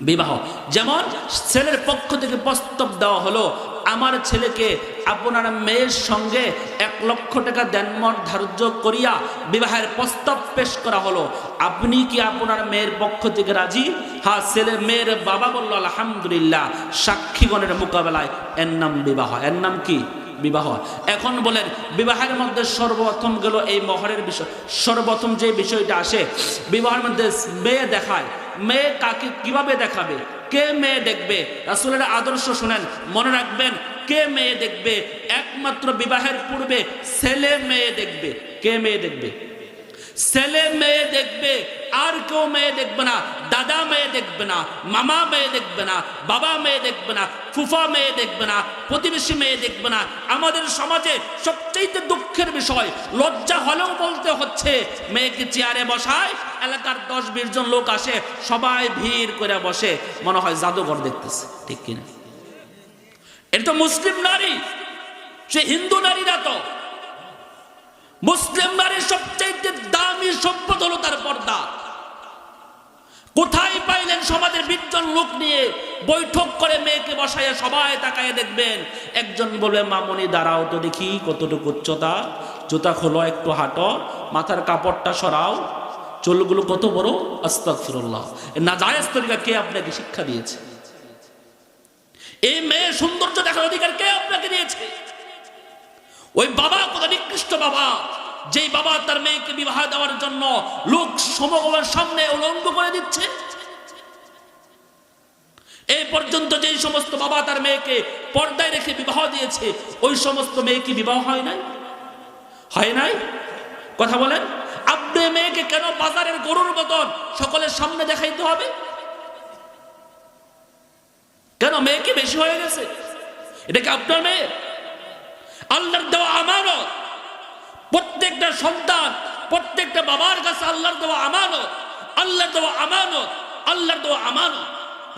বিবাহ। যেমন ছেলের পক্ষ থেকে প্রস্তাব দেওয়া হলো, আমার ছেলেকে আপনার মেয়ের সঙ্গে 1 লক্ষ টাকা দেনমোহর ধার্য করিয়া বিবাহের প্রস্তাব পেশ করা হলো, আপনি কি আপনার মেয়ের পক্ষ থেকে রাজি? হ্যাঁ। ছেলে মেয়ের বাবা বলল আলহামদুলিল্লাহ, সাক্ষীগণের মোকাবেলায়, এর নাম বিবাহ। এর নাম কি? বিবাহ। এখন বলেন, বিবাহের মধ্যে সর্বপ্রথম গেল এই মোহরের বিষয়। সর্বপ্রথম যে বিষয়টা আসে বিবাহের মধ্যে, মেয়ে দেখায়। মেয়ে কাকে কিভাবে দেখাবে? কে মেয়ে দেখবে? রাসূলের আদর্শ শুনেন, মনে রাখবেন, কে মেয়ে দেখবে? একমাত্র বিবাহের পূর্বে ছেলে মেয়ে দেখবে। কে মেয়ে দেখবে? ছেলে মেয়ে দেখবে, আর কেউ মেয়ে দেখবে না। দাদা মেয়ে দেখবে না, মামা মেয়ে দেখবে না, বাবা মেয়ে দেখবে না, ফুফা মেয়ে দেখবে না, প্রতিবেশী মেয়ে দেখবে না। আমাদের সমাজে সবচেয়ে দুঃখের বিষয়, লজ্জা হলেও বলতে হচ্ছে, মেয়েকে চেয়ারে বসায়, এলাকার 10-20 জন লোক আসে, সবাই ভিড় করে বসে, মনে হয় জাদুঘর দেখতেছে। ঠিক কিনা? এটা তো মুসলিম নারী, সে হিন্দু নারী না তো। মুসলিম নারীর সবচেয়ে দামি সম্পদ হলো তার পর্দা। কোথায় পাইলেন সমাজের 20 জন লোক নিয়ে বৈঠক করে মেয়েকে বসাইয়া সবাই তাকায় দেখবেন, একজন বলে, মামনি দাঁড়াও তো দেখি কতটুকু উচ্চতা, জুতা খোলো, একটু হাঁটো, মাথার কাপড়টা সরাও, চুলগুলো কত বড়, আস্তাগফিরুল্লাহ। নাজায়েজ তরিকা কে আপনাকে শিক্ষা দিয়েছে? এই মেয়ে সৌন্দর্য দেখার অধিকার কে আপনাকে দিয়েছে? ওই বাবা কত নিকৃষ্ট বাবা, যেই বাবা তার মেয়েকে বিবাহ দেওয়ার জন্য লোক সমগমের সামনে উলঙ্গ করে দিচ্ছে। এই পর্যন্ত যেই সমস্ত বাবা তার মেয়েকে পর্দায় রেখে বিবাহ দিয়েছে, ওই সমস্ত মেয়ে কি বিবাহ হয় নাই? হয় নাই? কথা বলেন। আপনি মেয়েকে কেন বাজারের গরুর মতন সকলের সামনে দেখাইতে হবে? কেন? মেয়ে কি বেশি হয়ে গেছে? এটা কি আপনার মেয়ে? আল্লাহর দেওয়া আমানত। প্রত্যেকটা সন্তান, প্রত্যেকটা বাবার কাছে আল্লাহর দেওয়া আমানত। আল্লাহর দেওয়া আমানত, আল্লাহর দেওয়া আমানত।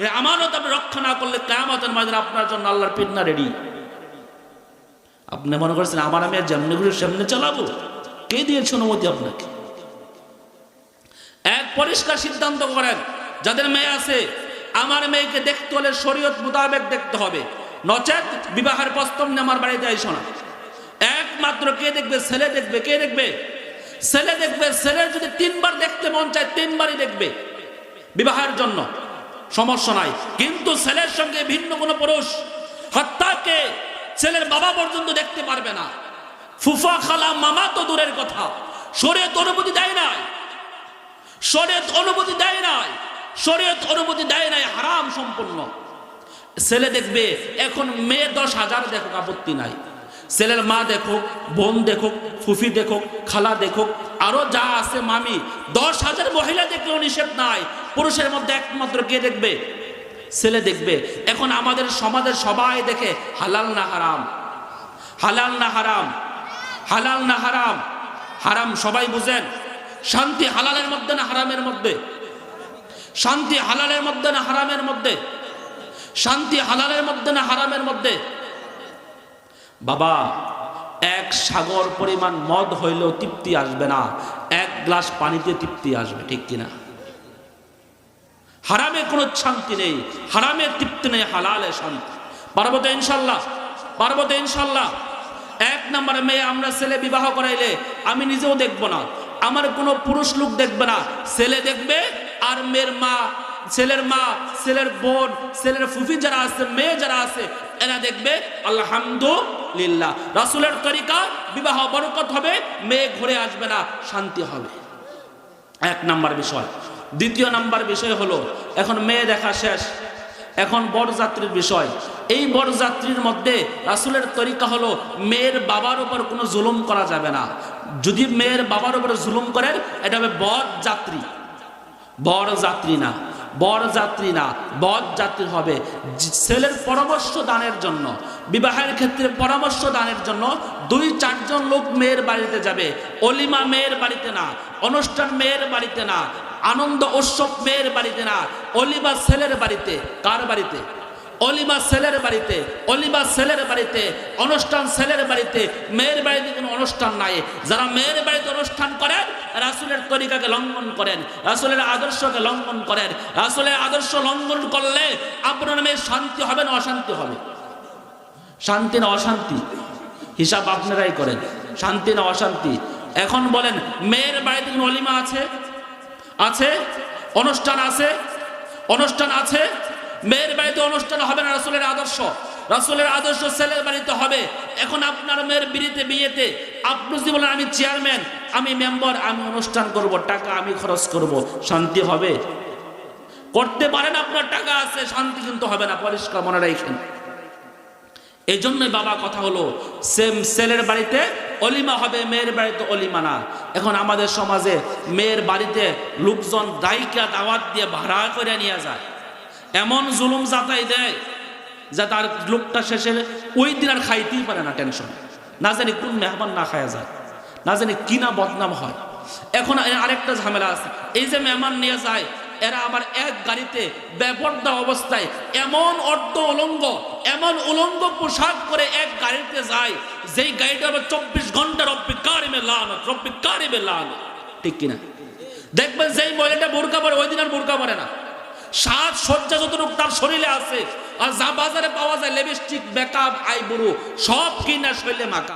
এই আমানত আপনি রক্ষা না করলে কিয়ামতের মাঠে আপনার জন্য আল্লাহর পিটনা রেডি। আপনি মনে করছেন আমার আমি যেমনি ঘুরে সেমনি চালাবো? কে দিয়েছে অনুমতি আপনাকে? এক পরিষ্কার সিদ্ধান্ত করেন, যাদের মেয়ে আছে, আমার মেয়েকে দেখতে হলে শরীয়ত মোতাবেক দেখতে হবে, নচেত বিবাহের প্রস্তাব নিয়ে আমার বাড়িতে আইসো না। একমাত্র কে দেখবে? ছেলে দেখবে। কে দেখবে? ছেলে দেখবে। ছেলের যদি 3 বার দেখতে মন চায় 3 বারই দেখবে বিবাহের জন্য, সমস্যা নাই। কিন্তু ছেলের সঙ্গে ভিন্ন কোনো পুরুষ, হত্যাকে ছেলের বাবা পর্যন্ত দেখতে পারবে না। ফুফা, খালা, মামা তো দূরের কথা, শরীয়ত অনুমতি দেয় নাই। শরীয়ত অনুমতি দেয় নাই। শরীয়ত অনুমতি দেয় নাই, হারাম সম্পূর্ণ। ছেলে দেখবে। এখন মেয়ে 10,000 দেখুক, আপত্তি নাই। ছেলের মা দেখুক, বোন দেখুক, ফুফি দেখুক, খালা দেখুক, আরো যা আছে মামি, 10,000 মহিলা দেখলেও নিষেধ নাই। পুরুষের মধ্যে একমাত্র কে দেখবে? ছেলে দেখবে। এখন আমাদের সমাজের সবাই দেখে, হালাল না হারাম, হালাল না হারাম, হালাল না হারাম। হারাম সবাই বুঝেন। শান্তি হালালের মধ্যে না হারামের মধ্যে? শান্তি হালালের মধ্যে না হারামের মধ্যে? শান্তি হালালের মধ্যে না হারামের মধ্যে? বাবা, 1 সাগর পরিমাণ মদ হইলেও তৃপ্তি আসবে না, 1 গ্লাস পানিতে তৃপ্তি আসবে। ঠিক কিনা? হারামে কোনো শান্তি নেই, হারামে তৃপ্তি নেই, হালালে শান্তি। পারবো তো ইনশাল্লাহ? পারবো তো ইনশাল্লাহ? 1 নম্বরে মেয়ে আমরা ছেলে বিবাহ করাইলে আমি নিজেও দেখবো না, আমার কোনো পুরুষ লোক দেখবে না, ছেলে দেখবে। আর মেয়ের মা, ছেলের মা, ছেলের বোন, ছেলের ফুফি যারা আছে, মেয়ে যারা আছে, এরা দেখবে। আলহামদুলিল্লাহ, রাসূলের তরিকা বিবাহ বরকত হবে, মেয়ে ঘুরে আসবে না, শান্তি হবে। 1 নাম্বার বিষয়। 2 নাম্বার বিষয় হলো, এখন মেয়ে দেখা শেষ, এখন বরযাত্রীর বিষয়। এই বরযাত্রীর মধ্যে রাসূলের তরিকা হলো, মেয়ের বাবার উপর কোনো জুলুম করা যাবে না। যদি মেয়ের বাবার উপর জুলুম করেন, এটা হবে বরযাত্রী। বরযাত্রী না, বরযাত্রী না, বরযাত্রী হবে। ছেলের পরামর্শ দানের জন্য, বিবাহের ক্ষেত্রে পরামর্শ দানের জন্য 2-4 জন লোক মেয়ের বাড়িতে যাবে। অলিমা মেয়ের বাড়িতে না, অনুষ্ঠান মেয়ের বাড়িতে না, আনন্দ উৎসব মেয়ের বাড়িতে না, অলিমা ছেলের বাড়িতে। কার বাড়িতে? অলিমা ছেলের বাড়িতে, অলিমা ছেলের বাড়িতে, অনুষ্ঠান ছেলের বাড়িতে, মেয়ের বাড়িতে কোনো অনুষ্ঠান নাই। যারা মেয়ের বাড়িতে অনুষ্ঠান করেন রাসূলের তরিকাকে লঙ্ঘন করেন, রাসূলের আদর্শকে লঙ্ঘন করেন। রাসূলের আদর্শ লঙ্ঘন করলে আপনার মেয়ের শান্তি হবে না অশান্তি হবে? শান্তি না অশান্তি? হিসাব আপনারাই করেন, শান্তি না অশান্তি? এখন বলেন, মেয়ের বাড়িতে কোনো অলিমা আছে? আছে? অনুষ্ঠান আছে? অনুষ্ঠান আছে? মেয়ের বাড়িতে অনুষ্ঠান হবে না রাসূলের আদর্শ, রাসূলের আদর্শ ছেলের বাড়িতে হবে। এখন আপনার মেয়ের বিয়েতে আপনি যদি বলেন আমি চেয়ারম্যান, আমি মেম্বার, আমি অনুষ্ঠান করব, টাকা আমি খরচ করব, শান্তি হবে? করতে পারেন, আপনার টাকা আছে, শান্তি কিন্তু হবে না, পরিষ্কার মনে রাখেন। এই জন্যই বাবা কথা হলো ছেলের বাড়িতে অলিমা হবে, মেয়ের বাড়িতে অলিমা না। এখন আমাদের সমাজে মেয়ের বাড়িতে লোকজন দায়িকা দাওয়াত দিয়ে ভাড়া করে নিয়ে যায়, এমন জুলুম যাতাই দেয় যা তার লোকটা শেষে ওই দিন আর খাইতেই পারে না, টেনশন, না জানি কোন মেহমান না খায়া যায়, না জানি কি না বদনাম হয়। এখন আরেকটা ঝামেলা আছে, এই যে মেহমান নিয়ে যায় এরা আবার এক গাড়িতে বেপরদা অবস্থায় এমন অর্ধ উলঙ্গ, এমন উলঙ্গ পোশাক করে এক গাড়িতে যায়, যেই গাড়িটা আবার 24 ঘন্টা রব্বি কারিমে লানত, রব্বি কারিমে লানত, ঠিক কিনা? দেখবেন যেই মহিলাটা বোরকা পরে ওই দিন আর বোরকা পরে না, সাজ সজ্জা যতটুকু তার শরীরে আছে, আর যা বাজারে পাওয়া যায় লিপস্টিক, মেকআপ, আইব্রো সব কিনা শরীরে মাখা।